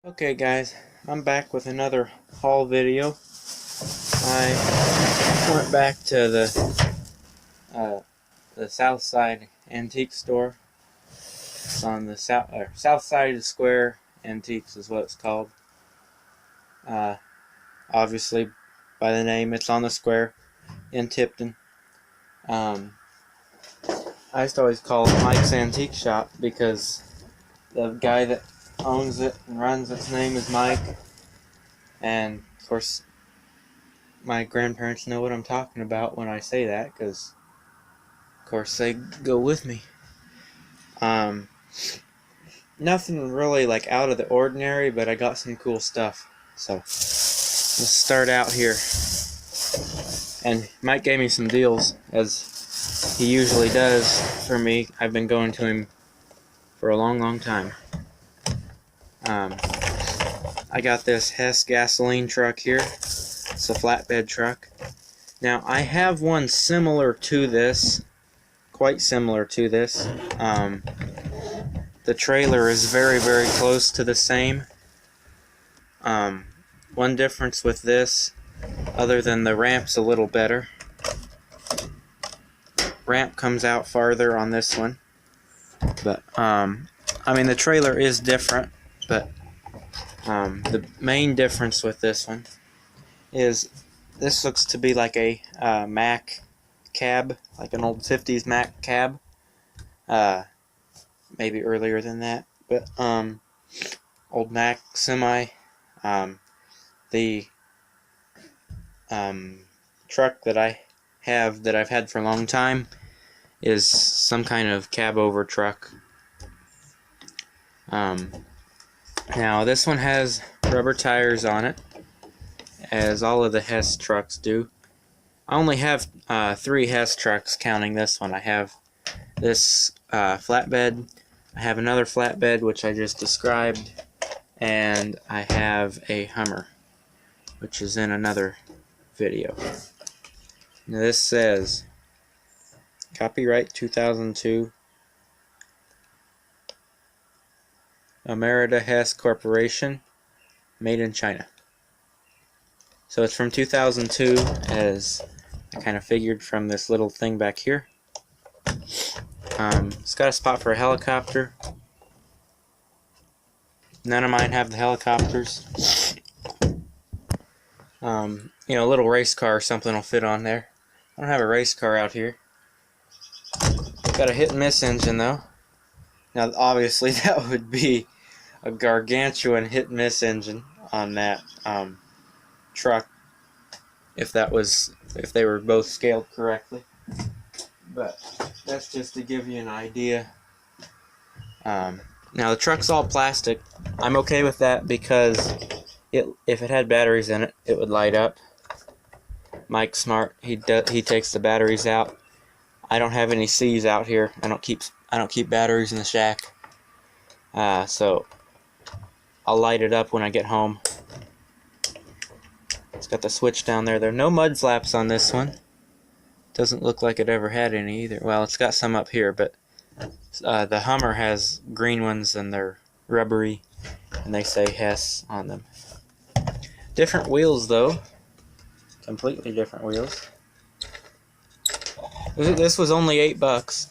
Okay guys, I'm back with another haul video. I went back to the South Side Antique Store. It's on the South Side of the Square Antiques is what it's called. Uh, Obviously, by the name, it's on the square in Tipton. I used to always call it Mike's Antique Shop because the guy that owns it and runs its name is Mike, and of course my grandparents know what I'm talking about when I say that, because of course they go with me. Nothing really like out of the ordinary, but I got some cool stuff. So let's start out here. And Mike gave me some deals, as he usually does for me. I've been going to him for a long time. I got this Hess gasoline truck here. It's a flatbed truck. Now I have one similar to this, quite similar to this. The trailer is very close to the same. One difference with this, other than the ramp's a little better. Ramp comes out farther on this one, but I mean the trailer is different, but the main difference with this one is this looks to be like a Mack cab, like an old 50s Mack cab. Maybe earlier than that, but old Mack semi. The truck that I have, that I've had for a long time, is some kind of cab over truck. Now this one has rubber tires on it, as all of the Hess trucks do. I only have 3 Hess trucks counting this one. I have this flatbed, I have another flatbed which I just described, and I have a Hummer, which is in another video. Now this says copyright 2002, Amerida Hess Corporation, made in China. So it's from 2002, as I kind of figured from this little thing back here. It's got a spot for a helicopter. None of mine have the helicopters. You know, a little race car or something will fit on there. I don't have a race car out here. Got a hit and miss engine though. Now obviously that would be a gargantuan hit and miss engine on that truck if they were both scaled correctly. But that's just to give you an idea. Now the truck's all plastic. I'm okay with that because if it had batteries in it, it would light up. Mike's smart. He takes the batteries out. I don't have any C's out here. I don't keep batteries in the shack. So I'll light it up when I get home. It's got the switch down there. There are no mud flaps on this one. Doesn't look like it ever had any either. Well, it's got some up here, but the Hummer has green ones and they're rubbery, and they say Hess on them. Different wheels though. Completely different wheels. This was only $8.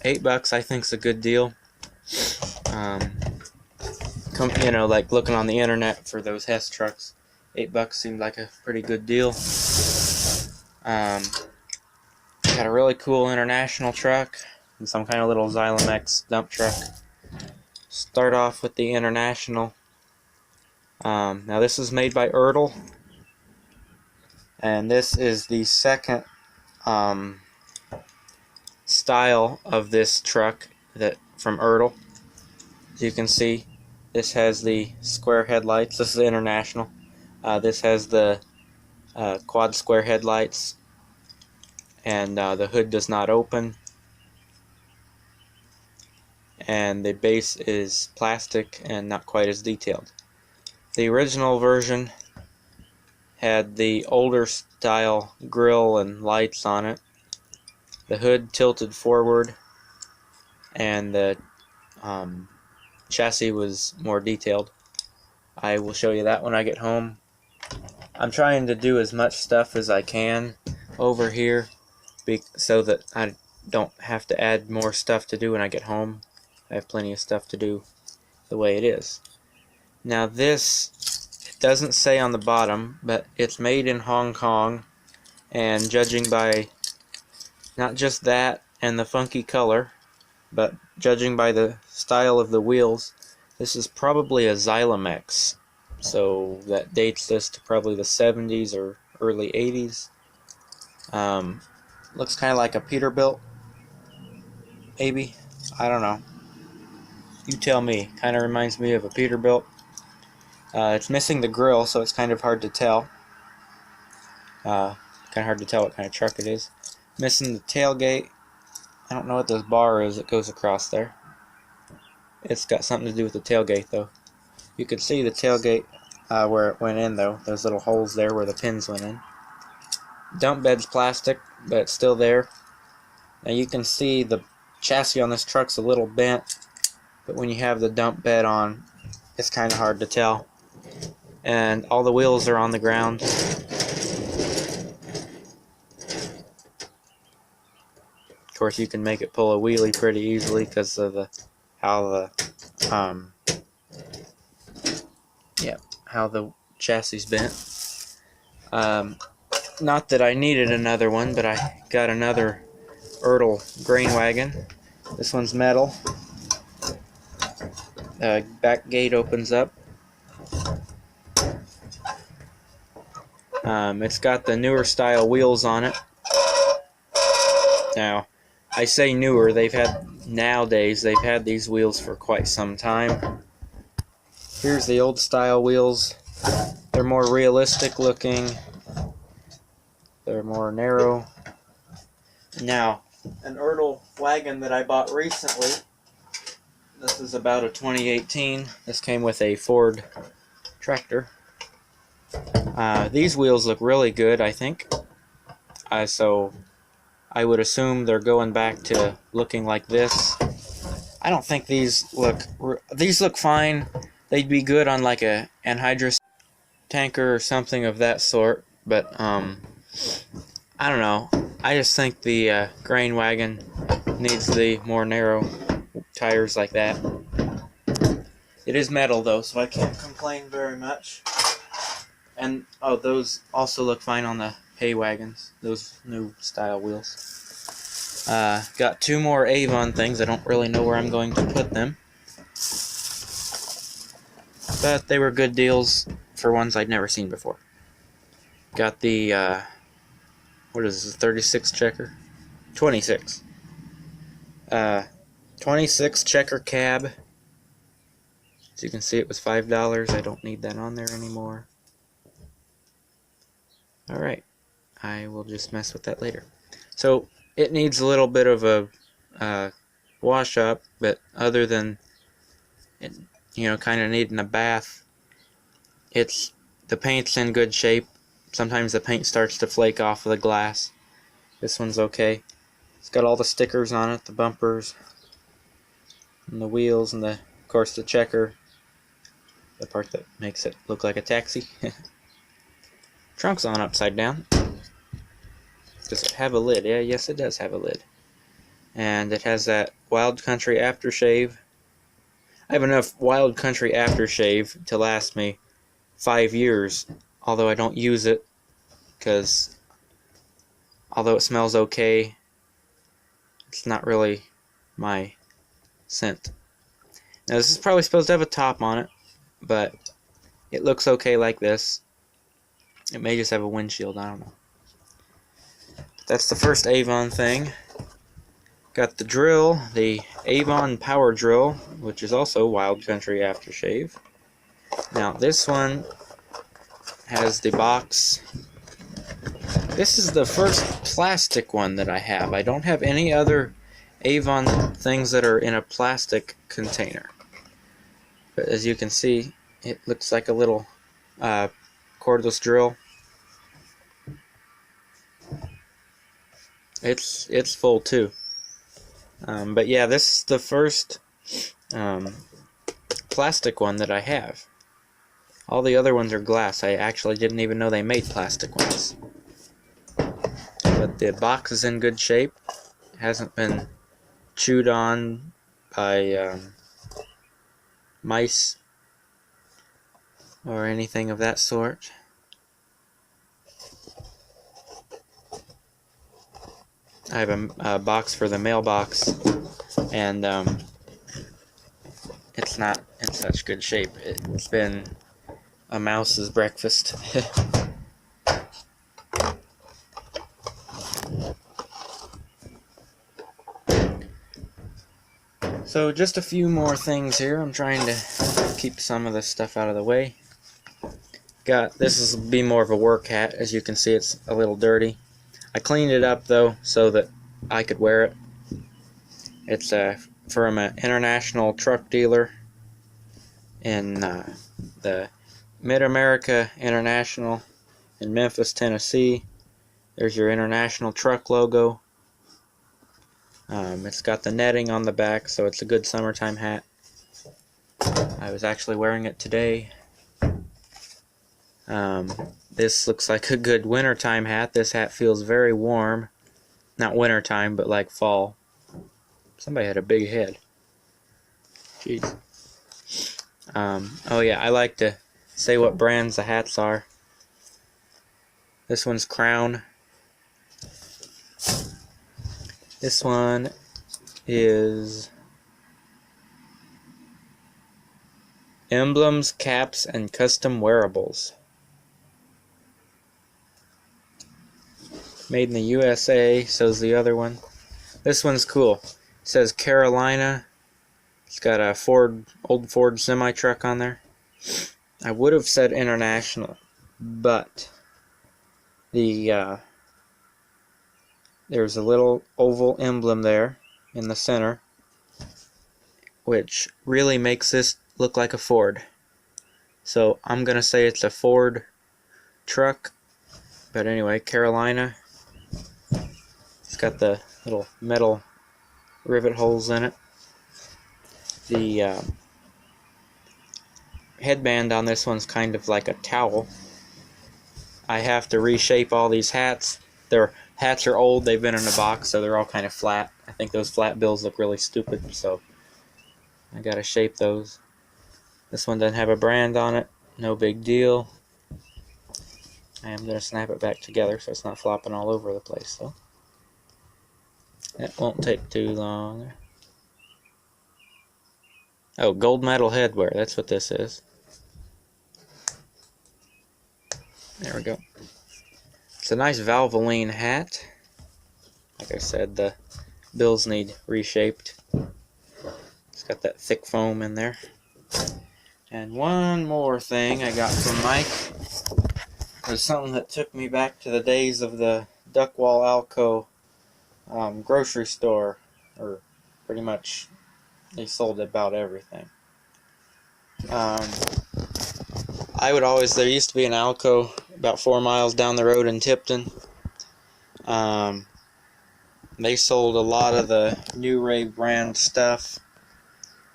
$8 I think's a good deal. You know, like looking on the internet for those Hess trucks, $8 seemed like a pretty good deal. Got a really cool International truck and some kind of little Xylem-X dump truck. Start off with the International. Now this is made by Ertl, and this is the second style of this truck from Ertl. As you can see, this has the square headlights. This is the International. This has the quad square headlights, and the hood does not open, and the base is plastic and not quite as detailed. The original version had the older style grille and lights on it. The hood tilted forward, and the chassis was more detailed. I will show you that when I get home. I'm trying to do as much stuff as I can over here so that I don't have to add more stuff to do when I get home. I have plenty of stuff to do the way it is. Now this, it doesn't say on the bottom, but it's made in Hong Kong, and judging by not just that and the funky color, but judging by the style of the wheels, this is probably a Zylamex. So that dates this to probably the 70s or early 80s. Looks kind of like a Peterbilt, maybe. I don't know. You tell me. Kind of reminds me of a Peterbilt. It's missing the grill, so it's kind of hard to tell. Kind of hard to tell what kind of truck it is. Missing the tailgate. I don't know what this bar is that goes across there. It's got something to do with the tailgate, though. You can see the tailgate where it went in, though. Those little holes there where the pins went in. Dump bed's plastic, but it's still there. Now you can see the chassis on this truck's a little bent, but when you have the dump bed on, it's kind of hard to tell. And all the wheels are on the ground. Of course, you can make it pull a wheelie pretty easily because of how the chassis bent. Not that I needed another one, but I got another Ertl grain wagon. This one's metal. Back gate opens up. It's got the newer style wheels on it. Now, I say newer, nowadays they've had these wheels for quite some time. Here's the old style wheels. They're more realistic looking. They're more narrow. Now, an Ertl wagon that I bought recently, this is about a 2018. This came with a Ford tractor. These wheels look really good, I think. So I would assume they're going back to looking like this. I don't think these look fine. They'd be good on like a anhydrous tanker or something of that sort, but I don't know. I just think the grain wagon needs the more narrow tires like that. It is metal though, so I can't complain very much. And oh, those also look fine on the hay wagons, those new style wheels. Got two more Avon things. I don't really know where I'm going to put them, but they were good deals for ones I'd never seen before. Got the what is this, 36 checker? 26. 26 checker cab. As you can see, it was $5. I don't need that on there anymore. Alright, I will just mess with that later. So, it needs a little bit of a wash up, but other than it, kind of needing a bath, the paint's in good shape. Sometimes the paint starts to flake off of the glass. This one's okay. It's got all the stickers on it, the bumpers, and the wheels, and of course the checker, the part that makes it look like a taxi. Trunk's on upside down. Does it have a lid? Yeah, yes it does have a lid. And it has that Wild Country aftershave. I have enough Wild Country aftershave to last me 5 years, although I don't use it, because although it smells okay, it's not really my scent. Now this is probably supposed to have a top on it, but it looks okay like this. It may just have a windshield, I don't know. That's the first Avon thing. Got the drill, the Avon Power Drill, which is also Wild Country aftershave. Now this one has the box. This is the first plastic one that I have. I don't have any other Avon things that are in a plastic container. But as you can see, it looks like a little cordless drill. It's full too. But yeah, this is the first plastic one that I have. All the other ones are glass. I actually didn't even know they made plastic ones. But the box is in good shape. It hasn't been chewed on by mice or anything of that sort. I have a box for the mailbox, and it's not in such good shape. It's been a mouse's breakfast. So just a few more things here. I'm trying to keep some of this stuff out of the way. This will be more of a work hat. As you can see, it's a little dirty. I cleaned it up though so that I could wear it. It's from an international truck dealer in the Mid-America International in Memphis, Tennessee. There's your international truck logo. It's got the netting on the back, so it's a good summertime hat. I was actually wearing it today. This looks like a good wintertime hat. This hat feels very warm. Not wintertime, but like fall. Somebody had a big head. Jeez. Oh yeah, I like to say what brands the hats are. This one's Crown. This one is Emblems, Caps, and Custom Wearables. Made in the USA, so's the other one. This one's cool. It says Carolina. It's got a old Ford semi-truck on there. I would have said international, but there's a little oval emblem there in the center, which really makes this look like a Ford. So I'm gonna say it's a Ford truck. But anyway, Carolina. It's got the little metal rivet holes in it. The headband on this one's kind of like a towel. I have to reshape all these hats. Their hats are old, they've been in a box, so they're all kind of flat. I think those flat bills look really stupid, so I gotta shape those. This one doesn't have a brand on it, no big deal. I am gonna snap it back together so it's not flopping all over the place though. That won't take too long. Oh, gold medal headwear, that's what this is. There we go. It's a nice Valvoline hat. Like I said, the bills need reshaped. It's got that thick foam in there. And one more thing I got from Mike was something that took me back to the days of the Duckwall Alco grocery store, or pretty much they sold about everything. There used to be an Alco about 4 miles down the road in Tipton. They sold a lot of the New Ray brand stuff.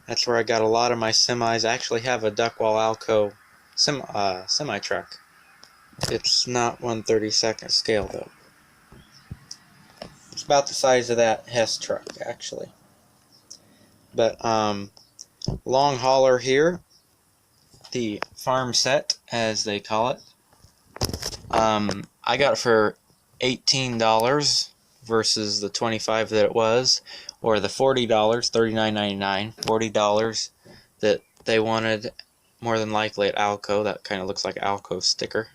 That's where I got a lot of my semis. I actually have a Duckwall Alco semi-truck. It's not 1/32 scale though. It's about the size of that Hess truck actually. But long hauler here, the farm set as they call it. I got it for $18 versus the $25 that it was, or the $40, $39.99, $40 that they wanted more than likely at Alco. That kind of looks like an Alco sticker.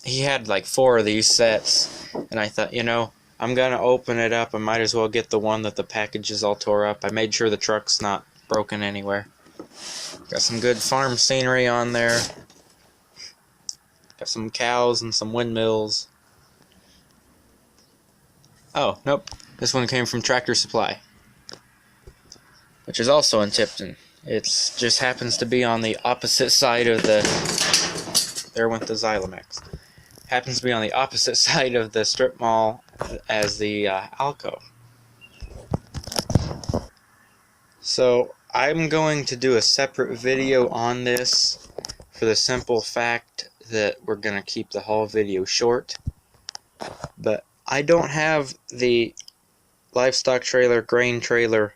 He had like 4 of these sets, and I thought, I'm gonna open it up. I might as well get the one that the package is all tore up. I made sure the truck's not broken anywhere. Got some good farm scenery on there. Got some cows and some windmills. Oh, nope. This one came from Tractor Supply, which is also in Tipton. It just happens to be on the opposite side of the... There went the Xylomex. Happens to be on the opposite side of the strip mall as the Alco. So I'm going to do a separate video on this for the simple fact that we're going to keep the haul video short. But I don't have the livestock trailer, grain trailer,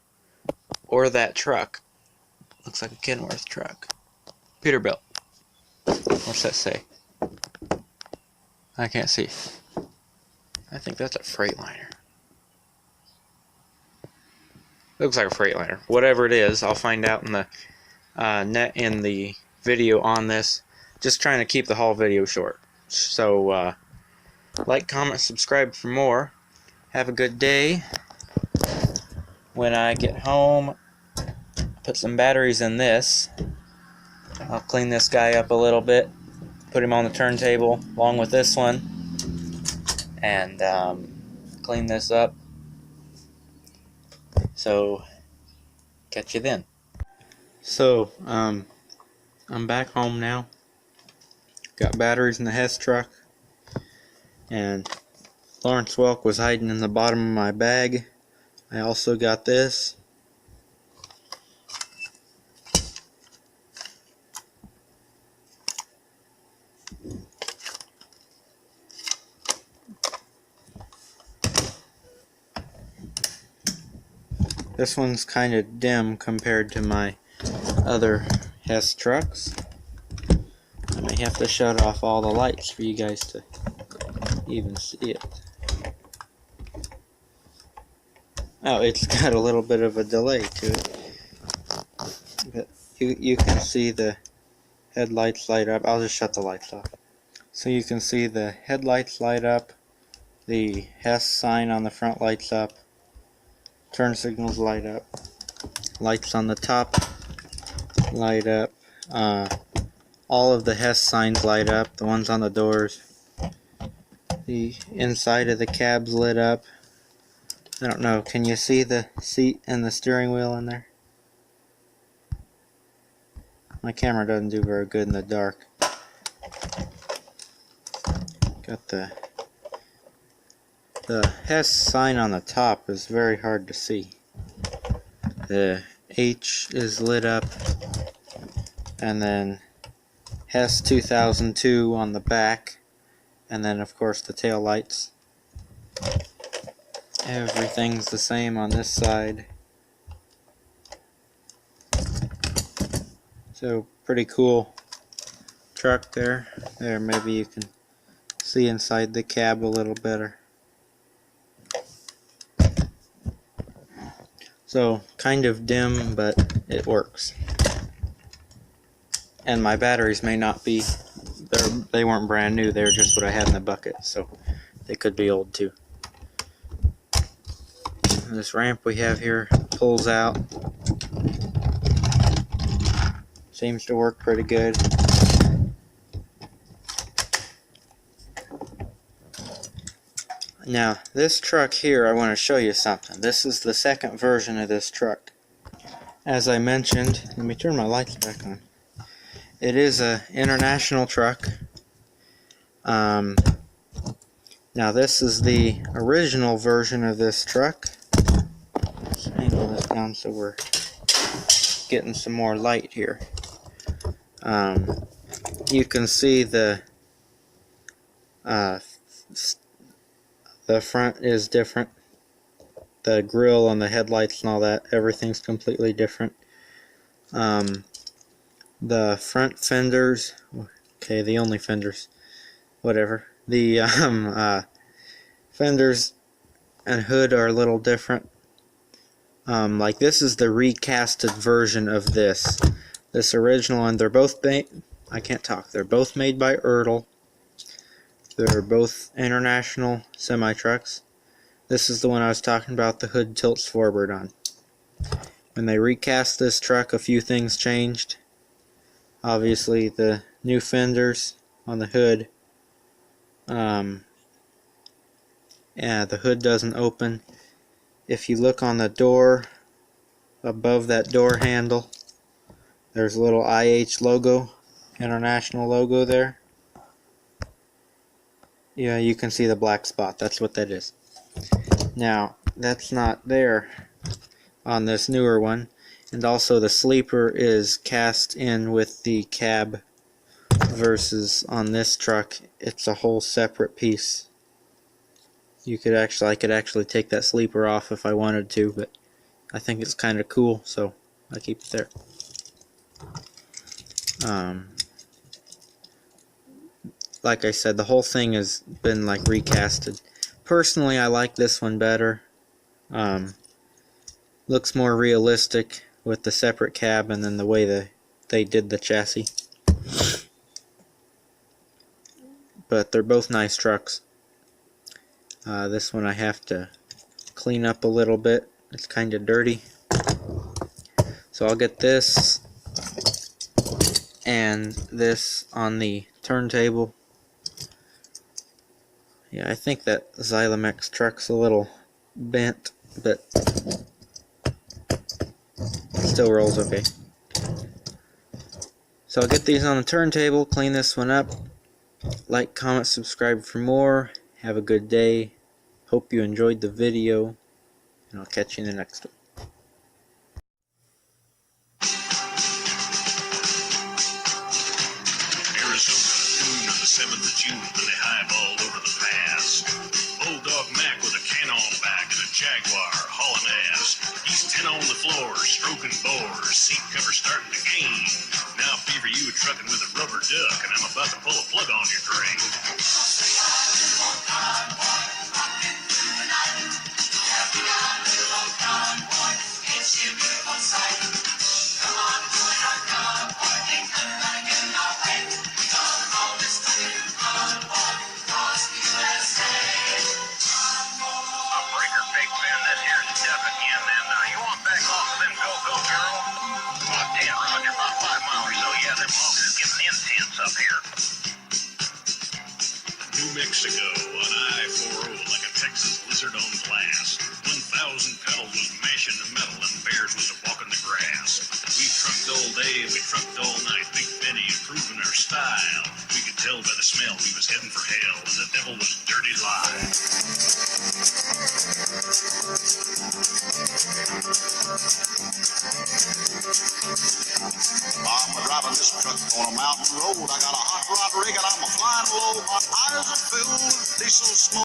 or that truck. Looks like a Kenworth truck. Peterbilt. What's that say? I can't see. I think that's a Freightliner. Looks like a Freightliner. Whatever it is, I'll find out in the in the video on this. Just trying to keep the haul video short. So like, comment, subscribe for more. Have a good day. When I get home, put some batteries in this. I'll clean this guy up a little bit, put him on the turntable along with this one, and clean this up. So catch you then. So I'm back home now. Got batteries in the Hess truck, and Lawrence Welk was hiding in the bottom of my bag. I also got this. This one's kind of dim compared to my other Hess trucks. I may have to shut off all the lights for you guys to even see it. Oh, it's got a little bit of a delay to it. But you can see the headlights light up. I'll just shut the lights off. So you can see the headlights light up, the Hess sign on the front lights up, turn signals light up, lights on the top light up, all of the Hess signs light up, the ones on the doors, the inside of the cab's lit up. I don't know, can you see the seat and the steering wheel in there? My camera doesn't do very good in the dark. Got the Hess sign on the top is very hard to see. The H is lit up, and then Hess 2002 on the back, and then of course the tail lights. Everything's the same on this side. So pretty cool truck there. There, maybe you can see inside the cab a little better. So kind of dim, but it works. And my batteries may not be, they weren't brand new, they were just what I had in the bucket, so they could be old too. This ramp we have here pulls out. Seems to work pretty good. Now, this truck here, I want to show you something. This is the second version of this truck. As I mentioned, let me turn my lights back on. It is an international truck. Now, this is the original version of this truck. Let's angle this down so we're getting some more light here. You can see the front is different. The grille and the headlights and all that, everything's completely different. The front fenders, okay, the only fenders, whatever. The fenders and hood are a little different. Like this is the recasted version of this. This original one, they're both I can't talk. They're both made by Ertl. They're both international semi-trucks. This is the one I was talking about, the hood tilts forward on. When they recast this truck, a few things changed. Obviously, the new fenders on the hood. Yeah, the hood doesn't open. If you look on the door, above that door handle, there's a little IH logo, international logo there. Yeah, you can see the black spot. That's what that is. Now, that's not there on this newer one. And also the sleeper is cast in with the cab, versus on this truck it's a whole separate piece. I could actually take that sleeper off if I wanted to, but I think it's kind of cool, so I keep it there. Like I said, the whole thing has been like recasted. Personally, I like this one better. Looks more realistic with the separate cab and then the way they did the chassis. But they're both nice trucks. This one I have to clean up a little bit. It's kind of dirty. So I'll get this and this on the turntable. Yeah, I think that Xylemex truck's a little bent, but still rolls okay. So I'll get these on the turntable, clean this one up. Like, comment, subscribe for more. Have a good day. Hope you enjoyed the video, and I'll catch you in the next one. Arizona, noon on the 7th of June, really highballed over the pass. Bulldog Mac with a Canon back and a Jaguar hauling ass. He's 10 on the floor, stroking bores, seat cover starting to gain. Now Beaver, you trucking with a rubber duck, and I'm about to pull a plug on your drain. New Mexico on I-40 like a Texas lizard on glass. 1,000 pedals was mashing the metal and bears was walking the grass. We trucked all day and we trucked all night. Big Benny improving our style. We could tell by the smell we was heading for hell, and the devil was dirty live. I'm driving this truck on a mountain road. I got a hot rod rig and I'm a flying low. My eyes are filled with diesel smoke.